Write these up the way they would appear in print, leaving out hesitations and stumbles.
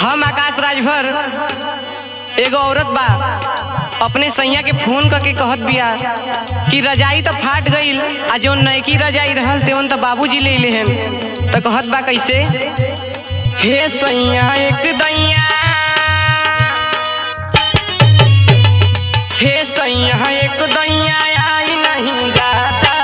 हम आकाश राजभर एगो औरत बा अपने सैया के फोन करके कहत बिया कि रजाई तो फाट गईल आ जो नयकी रजाई रहल तेवन तो बाबूजी ले ले हैं। तो कहत बा कैसे, हे सैया एक दैया, हे सैया एक दैया आई नहीं जाता,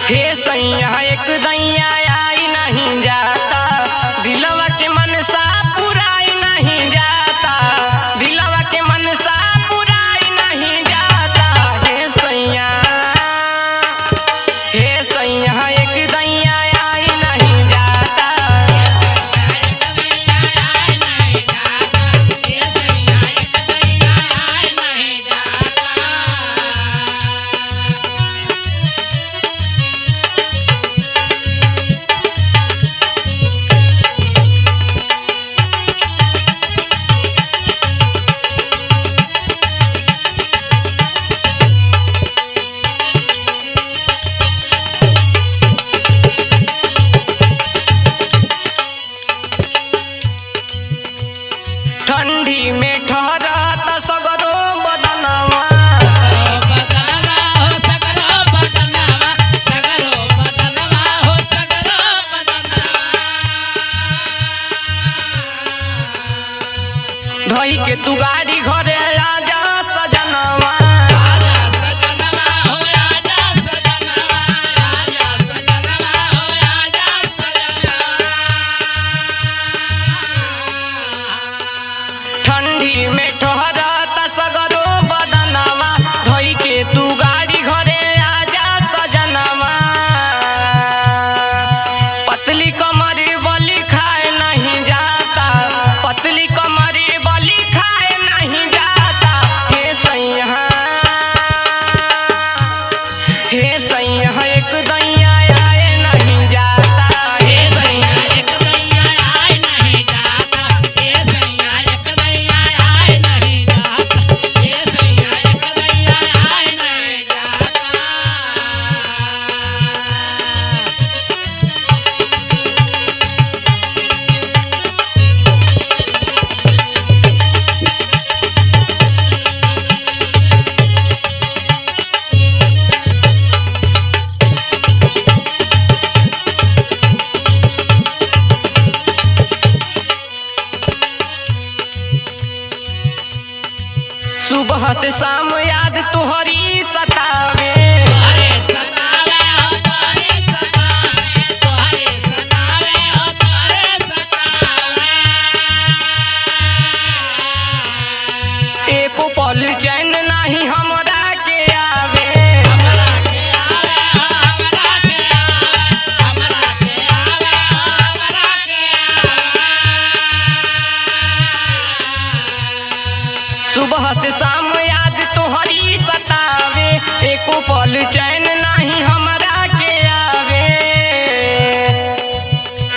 हे सैया एक दैया आई नहीं जाता, दिलवा के मनसा पुराई नहीं जाता, दिलवा के मनसा पुराई नहीं जाता। हे सैया एक दैया आई नहीं जाता, ठंडी में ठहरत सगरो बदनवा, ढही के तू गाड़ी घरे आजा सजनवा, ठंडी में ठहरत सगरो बदनवा, ढही के तू गाड़ी घरे आजा सजनवा, पतली कमरी बली खाए नहीं जाता, पतली कमरी बली खाए नहीं जाता। हे सैया एक दैया आए नहीं जाता, हे सैया एक दैया आए नहीं जाता, हे सैया एक दैया आए नहीं जाता, हे सैया एक दैया आए नहीं जाता। सुबह से शाम याद तुहरी सतावे, एको पल चैन नहीं हमरा के आवे, सुबह से शाम याद तोहरी सतावे, एको पल चैन नहीं हमरा के आवे,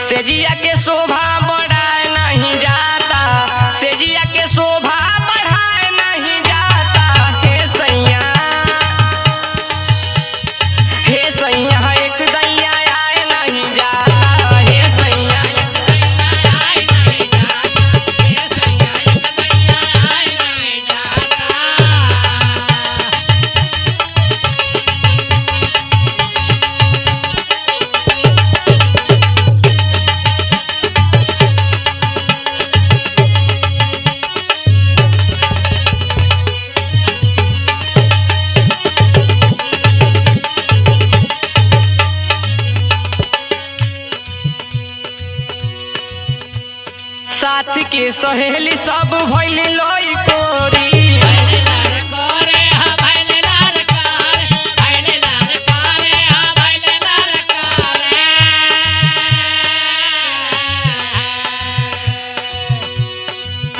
सेजिया के शोभा बढ़ाए नहीं जाता, सेजिया के शोभा बढ़ाए नहीं जाता। हे सैया एक दैया आए नहीं जाता, हे सैया एक दैया आए नहीं जाता, हे सैया एक दैया आए नहीं जाता। साथ के सहेली सब भइल लोई कोरी,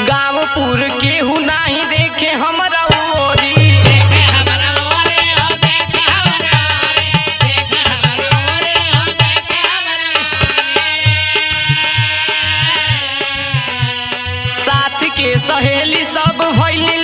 गाँवपुर केहू नहीं देखे हमरा ओरी, साथ के सहेली सब भइल